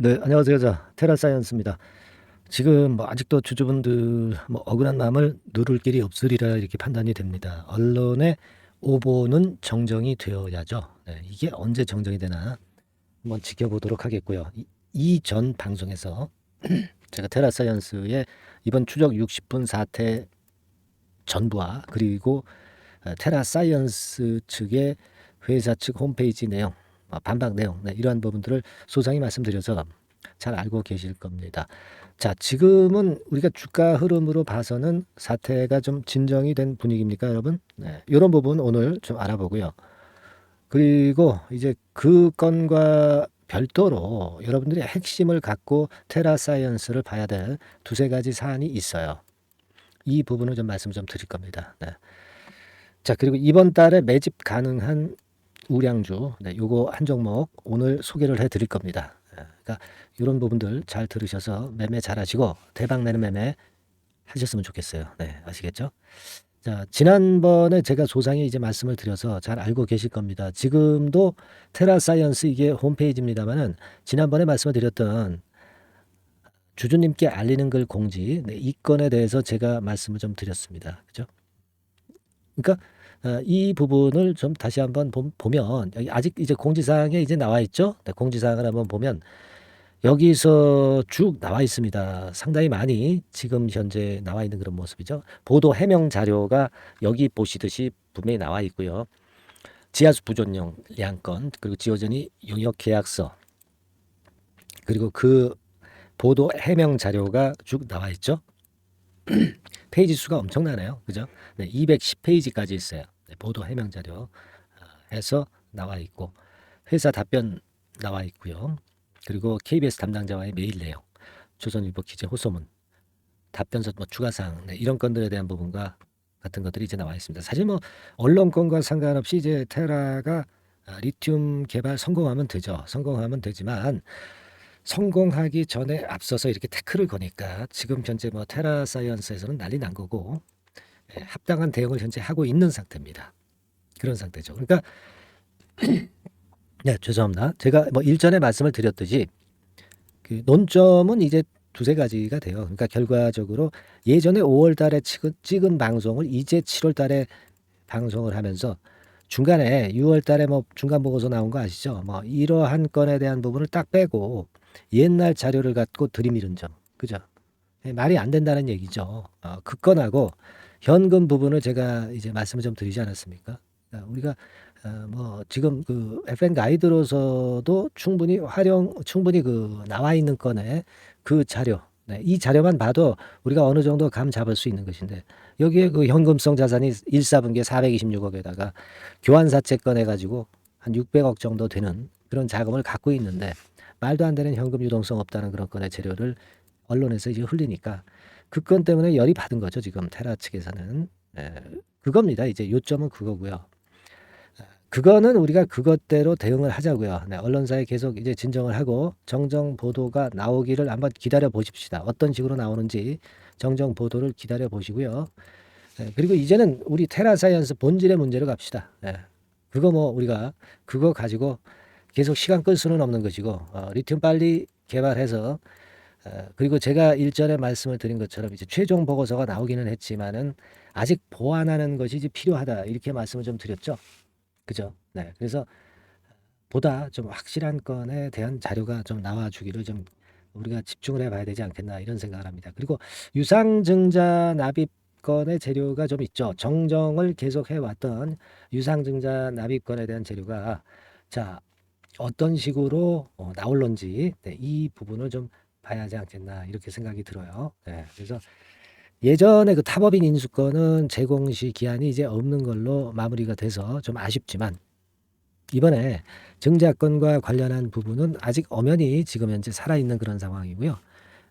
네, 안녕하세요. 테라사이언스입니다. 지금 아직도 주주분들 억울한 마음을 누를 길이 없으리라 이렇게 판단이 됩니다. 언론의 오보는 정정이 되어야죠. 네, 이게 언제 정정이 되나 한번 지켜보도록 하겠고요. 이전 방송에서 제가 테라사이언스의 이번 추적 60분 사태 전부와 그리고 테라사이언스 측의 회사 측 홈페이지 내용, 반박 내용, 네, 이러한 부분들을 소상히 말씀드려서 잘 알고 계실 겁니다. 자, 지금은 우리가 주가 흐름으로 봐서는 사태가 좀 진정이 된 분위기입니까, 여러분? 네, 이런 부분 오늘 좀 알아보고요. 그리고 이제 그 건과 별도로 여러분들이 핵심을 갖고 테라사이언스를 봐야 될 두세 가지 사안이 있어요. 이 부분을 좀 말씀 좀 드릴 겁니다. 네. 자, 그리고 이번 달에 매집 가능한 우량주, 네, 요거 한 종목 오늘 소개를 해 드릴 겁니다. 그러니까 이런 부분들 잘 들으셔서 매매 잘 하시고 대박 내는 매매 하셨으면 좋겠어요. 네, 아시겠죠? 자, 지난번에 제가 소상히 이제 말씀을 드려서 잘 알고 계실 겁니다. 지금도 테라사이언스 이게 홈페이지입니다만은 지난번에 말씀을 드렸던 주주님께 알리는 글 공지, 네, 이 건에 대해서 제가 말씀을 좀 드렸습니다. 그죠? 그러니까 이 부분을 좀 다시 한번 보면 여기 아직 이제 공지사항에 이제 나와 있죠. 네, 공지사항을 한번 보면 여기서 쭉 나와 있습니다. 상당히 많이 지금 현재 나와 있는 그런 모습이죠. 보도 해명 자료가 여기 보시듯이 분명히 나와 있고요. 지하수 부존용 양건 그리고 지오전이 용역 계약서 그리고 그 보도 해명 자료가 쭉 나와 있죠. 페이지 수가 엄청나네요. 그죠? 네, 210페이지까지 있어요. 네, 보도 해명 자료 해서 나와 있고 회사 답변 나와 있고요. 그리고 KBS 담당자와의 메일 내용, 조선일보 기재 호소문, 답변서 추가사항, 네, 이런 건들에 대한 부분과 같은 것들이 이제 나와 있습니다. 사실 언론권과 상관없이 이제 테라가 리튬 개발 성공하면 되죠. 성공하면 되지만 성공하기 전에 앞서서 이렇게 태클을 거니까 지금 현재 테라사이언스에서는 난리 난 거고 합당한 대응을 현재 하고 있는 상태입니다. 그런 상태죠. 그러니까 네, 죄송합니다. 제가 일전에 말씀을 드렸듯이 그 논점은 이제 두세 가지가 돼요. 그러니까 결과적으로 예전에 5월 달에 찍은 방송을 이제 7월 달에 방송을 하면서 중간에 6월 달에 중간 보고서 나온 거 아시죠? 이러한 건에 대한 부분을 딱 빼고 옛날 자료를 갖고 들이밀은 점. 그죠? 말이 안 된다는 얘기죠. 그 건하고 현금 부분을 제가 이제 말씀을 좀 드리지 않았습니까? 우리가 지금 그 FN 가이드로서도 충분히 그 나와 있는 건에 그 자료, 네, 이 자료만 봐도 우리가 어느 정도 감 잡을 수 있는 것인데 여기에 그 현금성 자산이 1사분기에 426억에다가 교환사채 꺼내 가지고 한 600억 정도 되는 그런 자금을 갖고 있는데 말도 안 되는 현금 유동성 없다는 그런 건의 재료를 언론에서 이제 흘리니까 그 건 때문에 열이 받은 거죠. 지금 테라 측에서는. 그겁니다. 이제 요점은 그거고요. 그거는 우리가 그것대로 대응을 하자고요. 네, 언론사에 계속 이제 진정을 하고 정정 보도가 나오기를 한번 기다려 보십시다. 어떤 식으로 나오는지 정정 보도를 기다려 보시고요. 그리고 이제는 우리 테라사이언스 본질의 문제로 갑시다. 그거 우리가 그거 가지고 계속 시간 끌 수는 없는 것이고 리튬 빨리 개발해서 그리고 제가 일전에 말씀을 드린 것처럼 이제 최종 보고서가 나오기는 했지만은 아직 보완하는 것이 이제 필요하다 이렇게 말씀을 좀 드렸죠. 그죠? 네. 그래서 보다 좀 확실한 건에 대한 자료가 좀 나와주기를 좀 우리가 집중을 해봐야 되지 않겠나 이런 생각을 합니다. 그리고 유상증자 납입건의 재료가 좀 있죠. 정정을 계속 해왔던 유상증자 납입건에 대한 재료가 자 어떤 식으로 나올런지 네, 이 부분을 좀 봐야 하지 않겠나 이렇게 생각이 들어요. 네, 그래서 예전에 그 타법인 인수권은 제공시 기한이 이제 없는 걸로 마무리가 돼서 좀 아쉽지만 이번에 증자권과 관련한 부분은 아직 엄연히 지금 현재 살아있는 그런 상황이고요.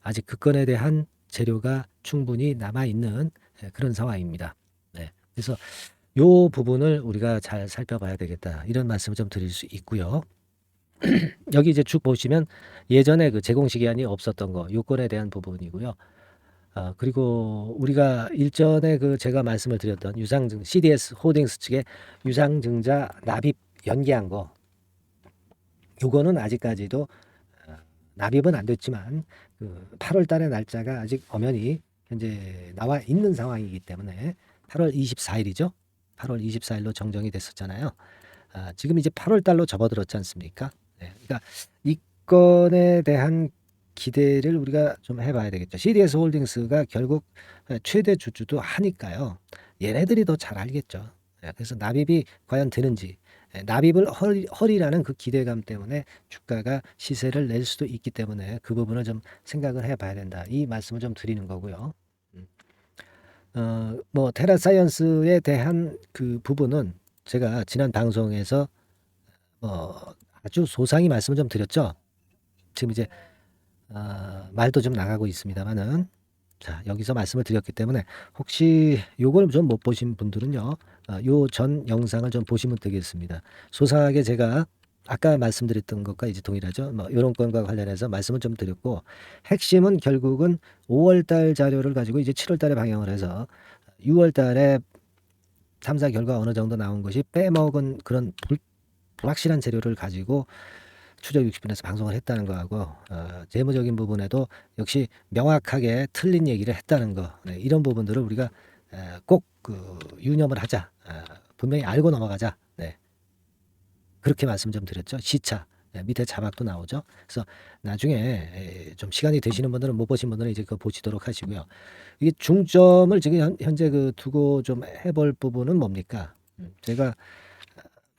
아직 그 건에 대한 재료가 충분히 남아있는 그런 상황입니다. 네, 그래서 요 부분을 우리가 잘 살펴봐야 되겠다 이런 말씀을 좀 드릴 수 있고요. 여기 이제 쭉 보시면 예전에 그 제공 시기한이 없었던 거 요건에 대한 부분이고요. 그리고 우리가 일전에 그 제가 말씀을 드렸던 유상증 CDS 홀딩스 측의 유상증자 납입 연기한 거 요거는 아직까지도 납입은 안 됐지만 그 8월 달의 날짜가 아직 엄연히 현재 나와 있는 상황이기 때문에 8월 24일이죠. 8월 24일로 정정이 됐었잖아요. 지금 이제 8월 달로 접어들었지 않습니까? 네, 그러니까 이 건에 대한 기대를 우리가 좀 해봐야 되겠죠. CDS 홀딩스가 결국 최대 주주도 하니까요. 얘네들이 더 잘 알겠죠. 그래서 납입이 과연 되는지, 납입을 허리라는 그 기대감 때문에 주가가 시세를 낼 수도 있기 때문에 그 부분을 좀 생각을 해봐야 된다. 이 말씀을 좀 드리는 거고요. 뭐 테라사이언스에 대한 그 부분은 제가 지난 방송에서 아주 소상히 말씀을 좀 드렸죠. 지금 이제 말도 좀 나가고 있습니다만은 자 여기서 말씀을 드렸기 때문에 혹시 요걸 좀 못 보신 분들은요. 요 전 영상을 좀 보시면 되겠습니다. 소상하게 제가 아까 말씀드렸던 것과 이제 동일하죠. 뭐 요런 건과 관련해서 말씀을 좀 드렸고 핵심은 결국은 5월 달 자료를 가지고 이제 7월 달에 방영을 해서 6월 달에 탐사 결과 어느 정도 나온 것이 빼먹은 그런 불확실한 재료를 가지고 추적 60분에서 방송을 했다는 거하고 재무적인 부분에도 역시 명확하게 틀린 얘기를 했다는 거 이런 부분들을 우리가 꼭 그 유념을 하자. 분명히 알고 넘어가자. 네. 그렇게 말씀 좀 드렸죠. 시차. 밑에 자막도 나오죠. 그래서 나중에 좀 시간이 되시는 분들은 못 보신 분들은 이제 그거 보시도록 하시고요. 이게 중점을 지금 현재 그 두고 좀 해볼 부분은 뭡니까? 제가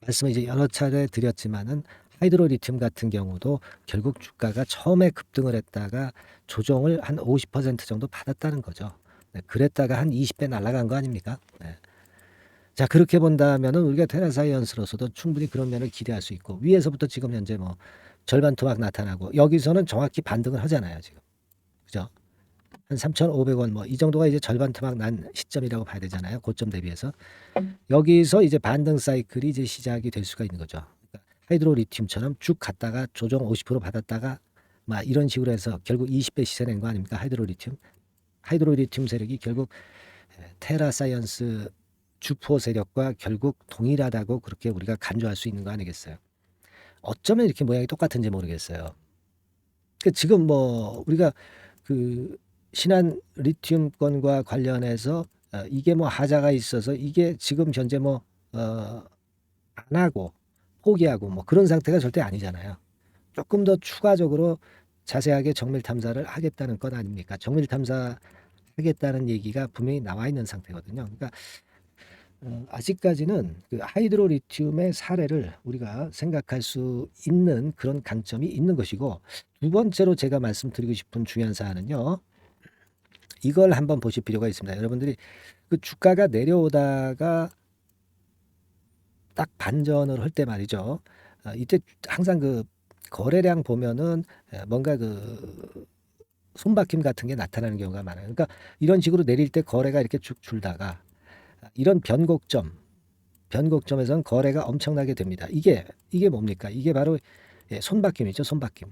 말씀을 이제 여러 차례 드렸지만은 하이드로리튬 같은 경우도 결국 주가가 처음에 급등을 했다가 조정을 한 50% 정도 받았다는 거죠. 네, 그랬다가 한 20배 날아간 거 아닙니까? 네. 자 그렇게 본다면은 우리가 테라사이언스로서도 충분히 그런 면을 기대할 수 있고 위에서부터 지금 현재 뭐 절반 토막 나타나고 여기서는 정확히 반등을 하잖아요 지금 그죠? 한 3,500원 뭐 이 정도가 이제 절반 토막 난 시점이라고 봐야 되잖아요 고점 대비해서 여기서 이제 반등 사이클이 이제 시작이 될 수가 있는 거죠. 그러니까 하이드로리튬처럼 쭉 갔다가 조정 50% 받았다가 막 이런 식으로 해서 결국 20배 시세 낸 거 아닙니까? 하이드로리튬 세력이 결국 테라사이언스 주포 세력과 결국 동일하다고 그렇게 우리가 간주할 수 있는 거 아니겠어요? 어쩌면 이렇게 모양이 똑같은지 모르겠어요. 지금 뭐 우리가 그 신한 리튬 건과 관련해서 이게 뭐 하자가 있어서 이게 지금 현재 뭐 안 하고 포기하고 뭐 그런 상태가 절대 아니잖아요. 조금 더 추가적으로 자세하게 정밀 탐사를 하겠다는 것 아닙니까? 정밀 탐사 하겠다는 얘기가 분명히 나와 있는 상태거든요. 그러니까 아직까지는 그 하이드로리튬의 사례를 우리가 생각할 수 있는 그런 강점이 있는 것이고 두 번째로 제가 말씀드리고 싶은 중요한 사안은요. 이걸 한번 보실 필요가 있습니다. 여러분들이 그 주가가 내려오다가 딱 반전을 할 때 말이죠. 이때 항상 그 거래량 보면은 뭔가 그 손바뀜 같은 게 나타나는 경우가 많아요. 그러니까 이런 식으로 내릴 때 거래가 이렇게 쭉 줄다가 이런 변곡점에서는 거래가 엄청나게 됩니다. 이게 뭡니까? 이게 바로 손바뀜이죠. 손바뀜.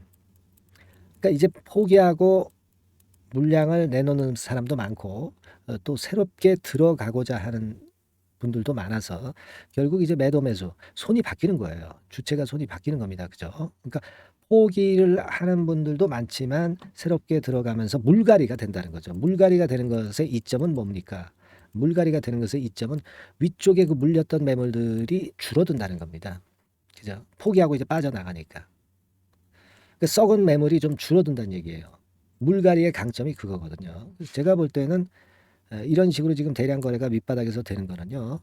그러니까 이제 포기하고 물량을 내놓는 사람도 많고 또 새롭게 들어가고자 하는 분들도 많아서 결국 이제 매도 매수 손이 바뀌는 거예요. 주체가 손이 바뀌는 겁니다. 그죠? 그러니까 포기를 하는 분들도 많지만 새롭게 들어가면서 물갈이가 된다는 거죠. 물갈이가 되는 것의 이점은 뭡니까? 물갈이가 되는 것의 이점은 위쪽에 그 물렸던 매물들이 줄어든다는 겁니다. 그죠? 포기하고 이제 빠져나가니까. 그 썩은 매물이 좀 줄어든다는 얘기예요. 물갈이의 강점이 그거거든요. 그래서 제가 볼 때는 이런 식으로 지금 대량 거래가 밑바닥에서 되는 거는요.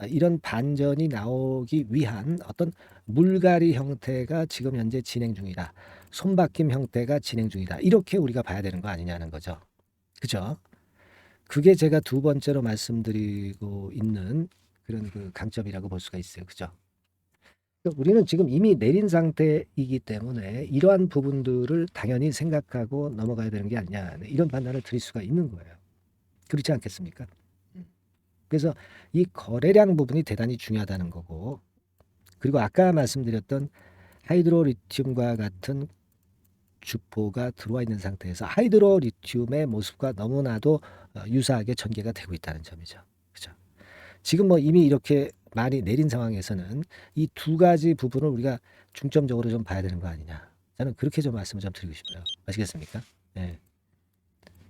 이런 반전이 나오기 위한 어떤 물갈이 형태가 지금 현재 진행 중이다. 손바뀜 형태가 진행 중이다. 이렇게 우리가 봐야 되는 거 아니냐는 거죠. 그죠? 그게 제가 두 번째로 말씀드리고 있는 그런 그 강점이라고 볼 수가 있어요. 그죠? 그러니까 우리는 지금 이미 내린 상태이기 때문에 이러한 부분들을 당연히 생각하고 넘어가야 되는 게 아니냐. 이런 판단을 드릴 수가 있는 거예요. 그렇지 않겠습니까? 그래서 이 거래량 부분이 대단히 중요하다는 거고 그리고 아까 말씀드렸던 하이드로리튬과 같은 주포가 들어와 있는 상태에서 하이드로리튬의 모습과 너무나도 유사하게 전개가 되고 있다는 점이죠. 그죠? 지금 뭐 이미 이렇게 많이 내린 상황에서는 이 두 가지 부분을 우리가 중점적으로 좀 봐야 되는 거 아니냐. 저는 그렇게 좀 말씀을 좀 드리고 싶어요. 아시겠습니까? 예.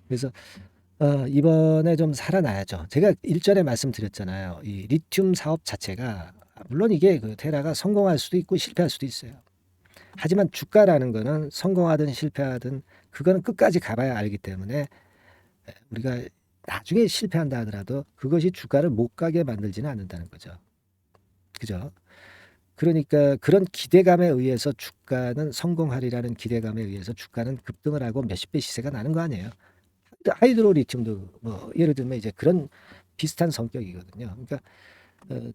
그래서 이번에 좀 살아나야죠. 제가 일전에 말씀드렸잖아요. 이 리튬 사업 자체가 물론 이게 그 테라가 성공할 수도 있고 실패할 수도 있어요. 하지만 주가라는 거는 성공하든 실패하든 그거는 끝까지 가봐야 알기 때문에 우리가 나중에 실패한다 하더라도 그것이 주가를 못 가게 만들지는 않는다는 거죠. 그죠? 그러니까 그런 기대감에 의해서 주가는 성공하리라는 기대감에 의해서 주가는 급등을 하고 몇십 배 시세가 나는 거 아니에요. 하이드로 리튬도 뭐 예를 들면 이제 그런 비슷한 성격이거든요. 그러니까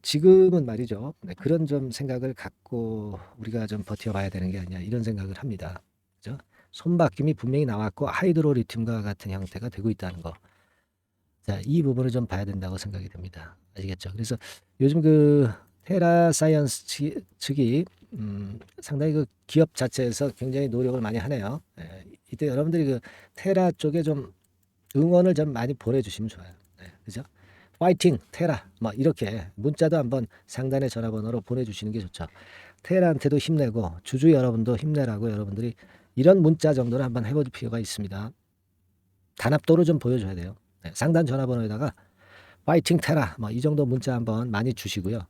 지금은 말이죠. 네, 그런 좀 생각을 갖고 우리가 좀 버텨봐야 되는 게 아니냐 이런 생각을 합니다. 그죠? 손바뀜이 분명히 나왔고 하이드로 리튬과 같은 형태가 되고 있다는 거. 자, 이 부분을 좀 봐야 된다고 생각이 됩니다. 아시겠죠? 그래서 요즘 그 테라 사이언스 측이 상당히 그 기업 자체에서 굉장히 노력을 많이 하네요. 예, 이때 여러분들이 그 테라 쪽에 좀 응원을 좀 많이 보내주시면 좋아요. 네, 그죠? 파이팅 테라 뭐 이렇게 문자도 한번 상단의 전화번호로 보내주시는 게 좋죠. 테라한테도 힘내고 주주 여러분도 힘내라고 여러분들이 이런 문자 정도는 한번 해볼 필요가 있습니다. 단합도를 좀 보여줘야 돼요. 네, 상단 전화번호에다가 파이팅 테라 뭐 이 정도 문자 한번 많이 주시고요.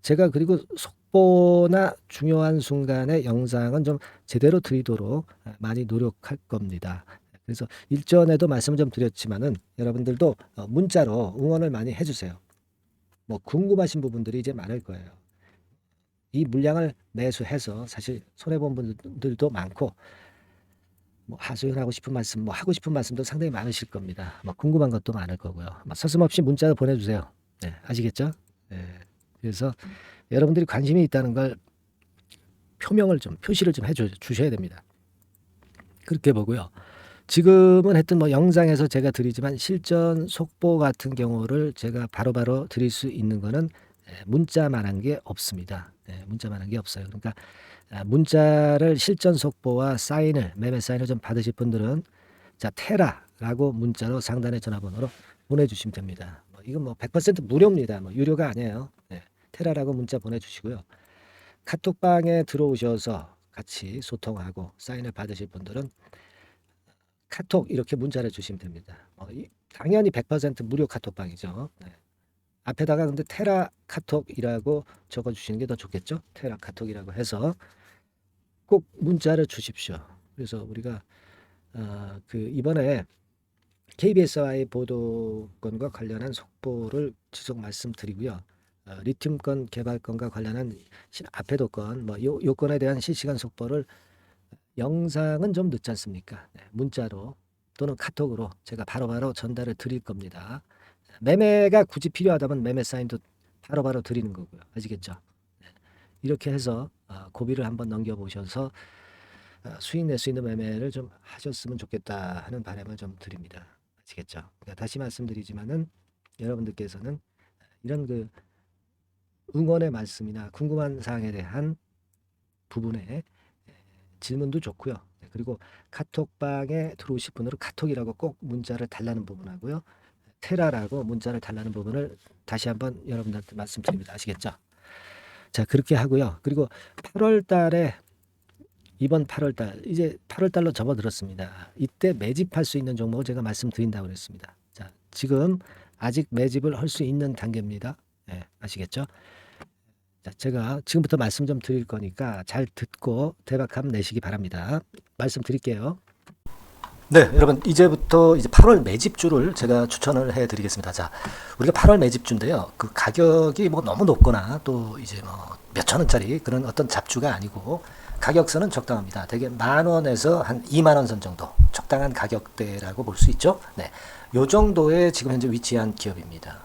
제가 그리고 속보나 중요한 순간의 영상은 좀 제대로 드리도록 많이 노력할 겁니다. 그래서 일전에도 말씀을 좀 드렸지만은 여러분들도 문자로 응원을 많이 해주세요. 뭐 궁금하신 부분들이 이제 많을 거예요. 이 물량을 매수해서 사실 손해본 분들도 많고 뭐 하소연하고 싶은 말씀, 뭐 하고 싶은 말씀도 상당히 많으실 겁니다. 뭐 궁금한 것도 많을 거고요. 뭐 서슴없이 문자를 보내주세요. 네, 아시겠죠? 네, 그래서 여러분들이 관심이 있다는 걸 표시를 좀 주셔야 됩니다. 그렇게 보고요. 지금은 하여튼 뭐 영상에서 제가 드리지만 실전 속보 같은 경우를 제가 바로바로 드릴 수 있는 거는 문자만한 게 없습니다. 문자만한 게 없어요. 그러니까 문자를 실전 속보와 사인을 매매 사인을 좀 받으실 분들은 자 테라라고 문자로 상단의 전화번호로 보내주시면 됩니다. 이건 뭐 100% 무료입니다. 뭐 유료가 아니에요. 테라라고 문자 보내주시고요. 카톡방에 들어오셔서 같이 소통하고 사인을 받으실 분들은 카톡 이렇게 문자를 주시면 됩니다. 당연히 100% 무료 카톡방이죠. 앞에다가 근데 테라 카톡이라고 적어주시는 게 더 좋겠죠. 테라 카톡이라고 해서 꼭 문자를 주십시오. 그래서 우리가 그 이번에 KBS와의 보도건과 관련한 속보를 지속 말씀드리고요. 리튬건 개발건과 관련한 앞에도 건, 요 건에 대한 실시간 속보를 영상은 좀 늦지 않습니까? 문자로 또는 카톡으로 제가 바로바로 전달을 드릴 겁니다. 매매가 굳이 필요하다면 매매 사인도 바로바로 드리는 거고요. 아시겠죠? 이렇게 해서 고비를 한번 넘겨보셔서 수익 낼 수 있는 매매를 좀 하셨으면 좋겠다 하는 바람을 좀 드립니다. 아시겠죠? 그러니까 다시 말씀드리지만은 여러분들께서는 이런 그 응원의 말씀이나 궁금한 사항에 대한 부분에 질문도 좋고요. 그리고 카톡방에 들어오실 분으로 카톡이라고 꼭 문자를 달라는 부분하고요. 테라라고 문자를 달라는 부분을 다시 한번 여러분들한테 말씀드립니다. 아시겠죠? 자, 그렇게 하고요. 그리고 8월 달에 이번 8월 달 이제 8월 달로 접어들었습니다. 이때 매집할 수 있는 종목을 제가 말씀드린다고 그랬습니다. 자, 지금 아직 매집을 할 수 있는 단계입니다. 아시겠죠? 자, 제가 지금부터 말씀 좀 드릴 거니까 잘 듣고 대박함 내시기 바랍니다. 말씀드릴게요. 네, 여러분 이제부터 이제 8월 매집주를 제가 추천을 해드리겠습니다. 자, 우리가 8월 매집주인데요. 그 가격이 뭐 너무 높거나 또 이제 뭐 몇천 원짜리 그런 어떤 잡주가 아니고 가격선은 적당합니다. 대개 10,000원에서 한 20,000원 선 정도 적당한 가격대라고 볼 수 있죠. 네, 요 정도에 지금 현재 위치한 기업입니다.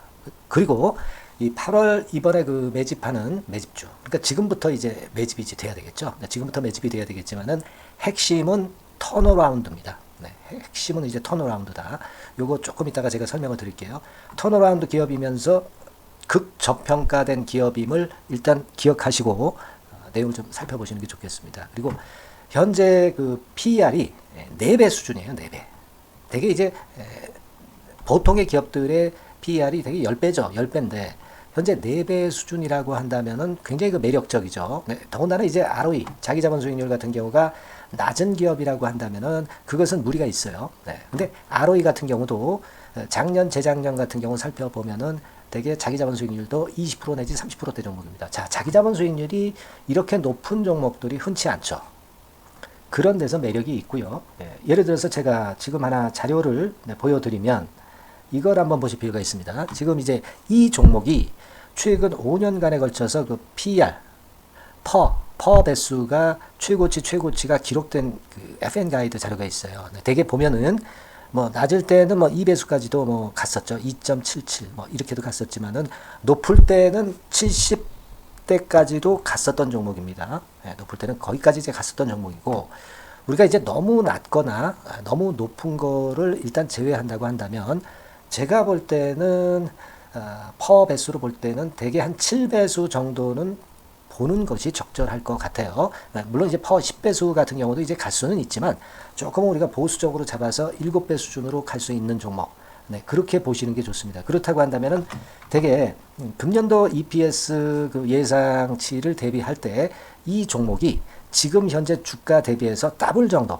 그리고 이 8월 이번에 그 매집하는 매집주, 그러니까 지금부터 이제 매집이 이제 돼야 되겠죠. 지금부터 매집이 돼야 되겠지만은 핵심은 턴어라운드입니다. 핵심은 이제 턴어라운드다. 요거 조금 이따가 제가 설명을 드릴게요. 턴어라운드 기업이면서 극저평가된 기업임을 일단 기억하시고 내용을 좀 살펴보시는 게 좋겠습니다. 그리고 현재 그 PER이 4배 수준이에요. 4배. 되게 이제 보통의 기업들의 PER이 되게 10배죠. 10배인데 현재 4배 수준이라고 한다면은 굉장히 그 매력적이죠. 네, 더군다나 이제 ROE, 자기자본 수익률 같은 경우가 낮은 기업이라고 한다면은 그것은 무리가 있어요. 네. 근데 ROE 같은 경우도 작년, 재작년 같은 경우 살펴보면은 대개 자기자본 수익률도 20% 내지 30%대 종목입니다. 자, 자기자본 수익률이 이렇게 높은 종목들이 흔치 않죠. 그런 데서 매력이 있고요. 예를 들어서 제가 지금 하나 자료를 보여드리면 이걸 한번 보실 필요가 있습니다. 지금 이제 이 종목이 최근 5년간에 걸쳐서 그 PER, 퍼 배수가 최고치가 기록된 그 FN 가이드 자료가 있어요. 대개 보면은 뭐 낮을 때는 뭐 2배수까지도 뭐 갔었죠. 2.77 뭐 이렇게도 갔었지만은 높을 때는 70대까지도 갔었던 종목입니다. 높을 때는 거기까지 이제 갔었던 종목이고 우리가 이제 너무 낮거나 너무 높은 거를 일단 제외한다고 한다면 제가 볼 때는 퍼 배수로 볼 때는 대개 한 7배수 정도는 보는 것이 적절할 것 같아요. 물론 이제 퍼 10배수 같은 경우도 이제 갈 수는 있지만 조금 우리가 보수적으로 잡아서 7배 수준으로 갈 수 있는 종목. 네, 그렇게 보시는 게 좋습니다. 그렇다고 한다면은 되게 금년도 EPS 그 예상치를 대비할 때 이 종목이 지금 현재 주가 대비해서 더블 정도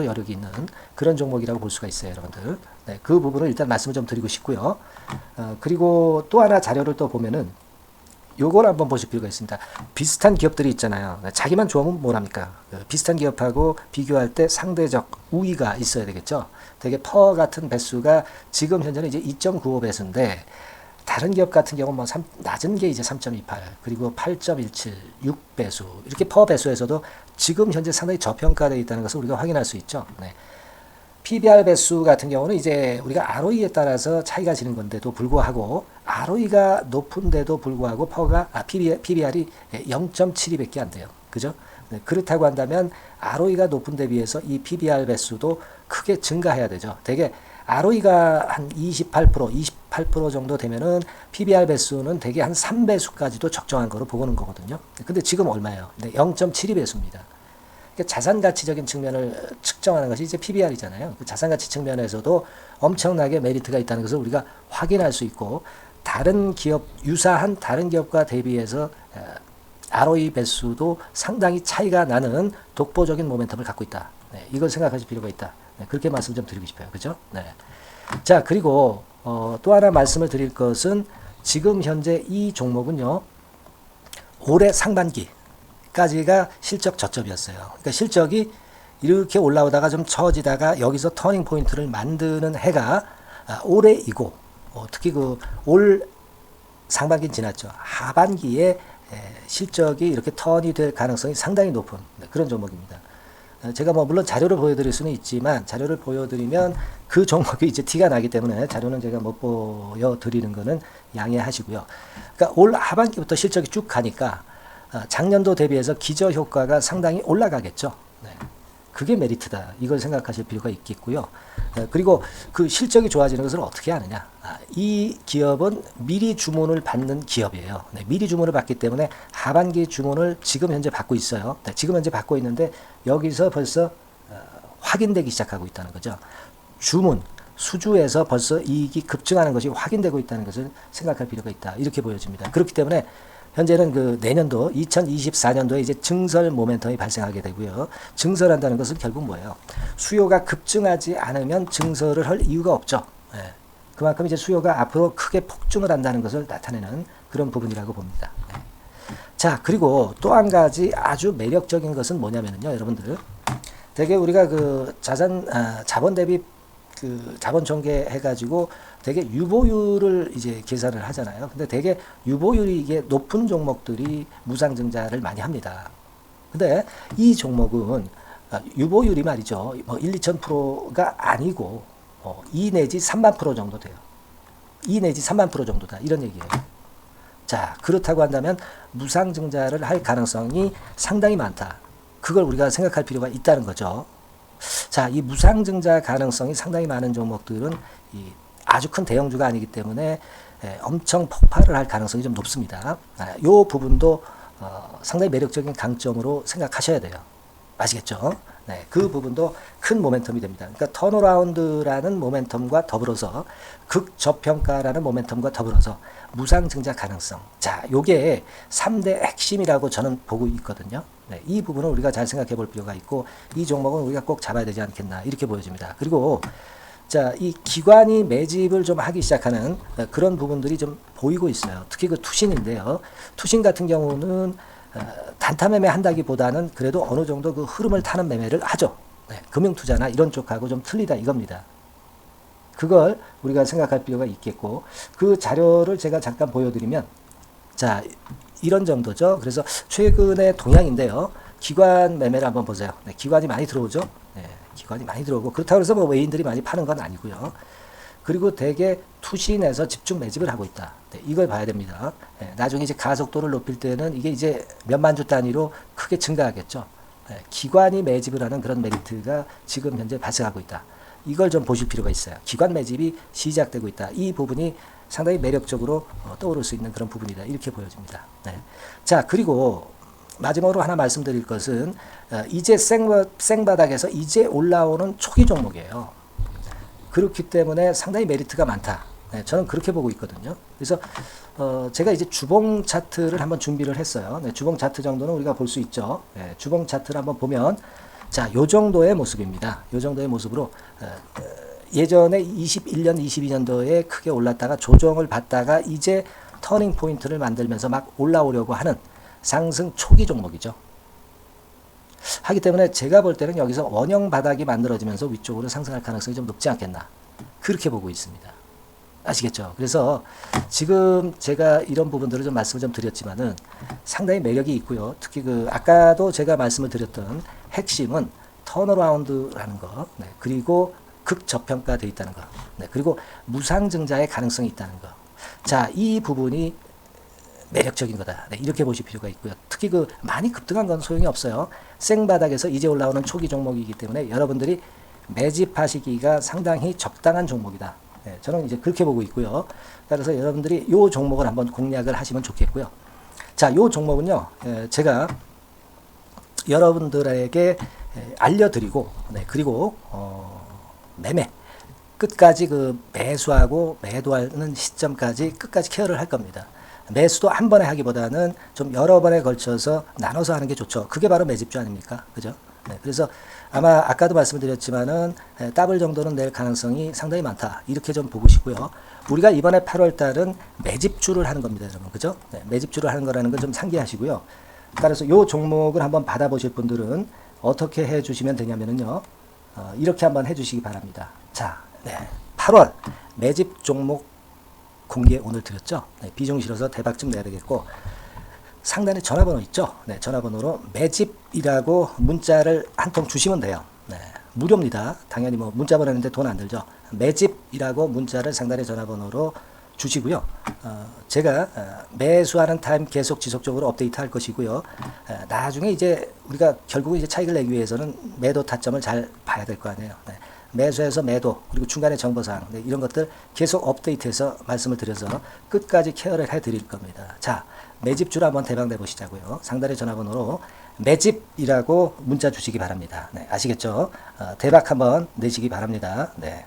여력이 있는 그런 종목이라고 볼 수가 있어요, 여러분들. 네, 그 부분을 일단 말씀을 좀 드리고 싶고요. 그리고 또 하나 자료를 또 보면은 요걸 한번 보실 필요가 있습니다. 비슷한 기업들이 있잖아요. 자기만 좋으면 뭐랍니까? 비슷한 기업하고 비교할 때 상대적 우위가 있어야 되겠죠. 되게 퍼 같은 배수가 지금 현재는 이제 2.95배수인데 다른 기업 같은 경우는 뭐 낮은 게 이제 3.28 그리고 8.17, 6배수 이렇게 퍼 배수에서도 지금 현재 상당히 저평가되어 있다는 것을 우리가 확인할 수 있죠. 네. PBR 배수 같은 경우는 이제 우리가 ROE에 따라서 차이가 지는 건데도 불구하고 ROE가 높은데도 불구하고 PBR이 0.72밖에 안 돼요. 그죠? 네, 그렇다고 한다면 ROE가 높은 데 비해서 이 PBR 배수도 크게 증가해야 되죠. 되게 ROE가 한 28% 정도 되면은 PBR 배수는 되게 한 3배수까지도 적정한 거로 보고는 거거든요. 근데 지금 얼마예요? 0.72배수입니다. 자산 가치적인 측면을 측정하는 것이 이제 PBR이잖아요. 그 자산 가치 측면에서도 엄청나게 메리트가 있다는 것을 우리가 확인할 수 있고 다른 기업 유사한 다른 기업과 대비해서 ROE 배수도 상당히 차이가 나는 독보적인 모멘텀을 갖고 있다. 네, 이걸 생각하실 필요가 있다. 네, 그렇게 말씀 좀 드리고 싶어요. 그죠? 네. 자, 그리고 또 하나 말씀을 드릴 것은 지금 현재 이 종목은요. 올해 상반기 까지가 실적 저점이었어요. 그러니까 실적이 이렇게 올라오다가 좀 처지다가 여기서 터닝 포인트를 만드는 해가 올해이고 특히 그 올 상반기는 지났죠. 하반기에 실적이 이렇게 턴이 될 가능성이 상당히 높은 그런 종목입니다. 제가 뭐 물론 자료를 보여드릴 수는 있지만 자료를 보여드리면 그 종목이 이제 티가 나기 때문에 자료는 제가 못 보여드리는 거는 양해하시고요. 그러니까 올 하반기부터 실적이 쭉 가니까 작년도 대비해서 기저 효과가 상당히 올라가겠죠. 네. 그게 메리트다. 이걸 생각하실 필요가 있겠고요. 그리고 그 실적이 좋아지는 것을 어떻게 하느냐. 이 기업은 미리 주문을 받는 기업이에요. 네. 미리 주문을 받기 때문에 하반기 주문을 지금 현재 받고 있어요. 네. 지금 현재 받고 있는데 여기서 벌써 확인되기 시작하고 있다는 거죠. 주문, 수주에서 벌써 이익이 급증하는 것이 확인되고 있다는 것을 생각할 필요가 있다. 이렇게 보여집니다. 그렇기 때문에 현재는 그 내년도 2024년도에 이제 증설 모멘텀이 발생하게 되고요. 증설한다는 것은 결국 뭐예요? 수요가 급증하지 않으면 증설을 할 이유가 없죠. 예. 그만큼 이제 수요가 앞으로 크게 폭증을 한다는 것을 나타내는 그런 부분이라고 봅니다. 예. 자, 그리고 또 한 가지 아주 매력적인 것은 뭐냐면요, 여러분들. 되게 우리가 그 자본 대비 그 자본 전개 해가지고 되게 유보율을 이제 계산을 하잖아요. 근데 되게 유보율이 이게 높은 종목들이 무상증자를 많이 합니다. 근데 이 종목은 유보율이 말이죠. 뭐 1, 2,000%가 아니고 2 내지 3만 프로 정도 돼요. 2 내지 3만 프로 정도다. 이런 얘기예요. 자, 그렇다고 한다면 무상증자를 할 가능성이 상당히 많다. 그걸 우리가 생각할 필요가 있다는 거죠. 자, 이 무상증자 가능성이 상당히 많은 종목들은 아주 큰 대형주가 아니기 때문에 엄청 폭발을 할 가능성이 좀 높습니다. 이 부분도 상당히 매력적인 강점으로 생각하셔야 돼요. 아시겠죠? 네, 그 부분도 큰 모멘텀이 됩니다. 그러니까 턴어라운드라는 모멘텀과 더불어서 극저평가라는 모멘텀과 더불어서 무상증자 가능성. 자, 요게 3대 핵심이라고 저는 보고 있거든요. 네, 이 부분을 우리가 잘 생각해 볼 필요가 있고 이 종목은 우리가 꼭 잡아야 되지 않겠나 이렇게 보여집니다. 그리고 자, 이 기관이 매집을 좀 하기 시작하는 그런 부분들이 좀 보이고 있어요. 특히 그 투신인데요. 투신 같은 경우는 단타 매매 한다기보다는 그래도 어느 정도 그 흐름을 타는 매매를 하죠. 네, 금융투자나 이런 쪽하고 좀 틀리다 이겁니다. 그걸 우리가 생각할 필요가 있겠고 그 자료를 제가 잠깐 보여드리면 자, 이런 정도죠. 그래서 최근의 동향인데요. 기관 매매를 한번 보세요. 네, 기관이 많이 들어오죠. 네, 기관이 많이 들어오고 그렇다고 해서 뭐 외인들이 많이 파는 건 아니고요. 그리고 대개 투신에서 집중 매집을 하고 있다. 네, 이걸 봐야 됩니다. 네, 나중에 이제 가속도를 높일 때는 이게 이제 몇만 주 단위로 크게 증가하겠죠. 네, 기관이 매집을 하는 그런 메리트가 지금 현재 발생하고 있다. 이걸 좀 보실 필요가 있어요. 기관 매집이 시작되고 있다. 이 부분이 상당히 매력적으로 떠오를 수 있는 그런 부분이다. 이렇게 보여집니다. 네. 자, 그리고 마지막으로 하나 말씀드릴 것은 이제 생바닥에서 이제 올라오는 초기 종목이에요. 그렇기 때문에 상당히 메리트가 많다. 네, 저는 그렇게 보고 있거든요. 그래서 제가 이제 주봉 차트를 한번 준비를 했어요. 네, 주봉 차트 정도는 우리가 볼 수 있죠. 네, 주봉 차트를 한번 보면 자, 요 정도의 모습입니다. 요 정도의 모습으로 예전에 21년, 22년도에 크게 올랐다가 조정을 받다가 이제 터닝 포인트를 만들면서 막 올라오려고 하는 상승 초기 종목이죠. 하기 때문에 제가 볼 때는 여기서 원형 바닥이 만들어지면서 위쪽으로 상승할 가능성이 좀 높지 않겠나. 그렇게 보고 있습니다. 아시겠죠? 그래서 지금 제가 이런 부분들을 좀 말씀을 좀 드렸지만은 상당히 매력이 있고요. 특히 그 아까도 제가 말씀을 드렸던 핵심은 턴어라운드라는 거, 네, 그리고 극저평가되어 있다는 거, 네, 그리고 무상증자의 가능성이 있다는 거. 자, 이 부분이 매력적인 거다. 네, 이렇게 보실 필요가 있고요. 특히 그 많이 급등한 건 소용이 없어요. 생바닥에서 이제 올라오는 초기 종목이기 때문에 여러분들이 매집하시기가 상당히 적당한 종목이다. 네, 저는 이제 그렇게 보고 있고요. 따라서 여러분들이 이 종목을 한번 공략을 하시면 좋겠고요. 자, 이 종목은요, 제가 여러분들에게 알려드리고, 네, 그리고 매매 끝까지 그 매수하고 매도하는 시점까지 끝까지 케어를 할 겁니다. 매수도 한 번에 하기보다는 좀 여러 번에 걸쳐서 나눠서 하는 게 좋죠. 그게 바로 매집주 아닙니까? 그죠? 네, 그래서 아마 아까도 말씀드렸지만은 더블 정도는 낼 가능성이 상당히 많다. 이렇게 좀 보시고요. 우리가 이번에 8월 달은 매집주를 하는 겁니다, 여러분. 그죠? 네, 매집주를 하는 거라는 걸 좀 상기하시고요. 따라서 이 종목을 한번 받아보실 분들은 어떻게 해 주시면 되냐면요. 이렇게 한번 해 주시기 바랍니다. 자, 네, 8월 매집 종목 공개 오늘 드렸죠. 네, 비중 실어서 대박 좀 내야 되겠고 상단에 전화번호 있죠. 네, 전화번호로 매집이라고 문자를 한 통 주시면 돼요. 네, 무료입니다. 당연히 뭐 문자 보내는데 돈 안 들죠. 매집이라고 문자를 상단에 전화번호로 주시고요. 제가 매수하는 타임 계속 지속적으로 업데이트 할 것이고요. 나중에 이제 우리가 결국 이제 차익을 내기 위해서는 매도 타점을 잘 봐야 될 거 아니에요. 네. 매수해서 매도 그리고 중간에 정보사항, 네, 이런 것들 계속 업데이트해서 말씀을 드려서 끝까지 케어를 해드릴 겁니다. 자, 매집주를 한번 대박 내보시자고요. 상단의 전화번호로 매집이라고 문자 주시기 바랍니다. 네, 아시겠죠? 대박 한번 내시기 바랍니다. 네.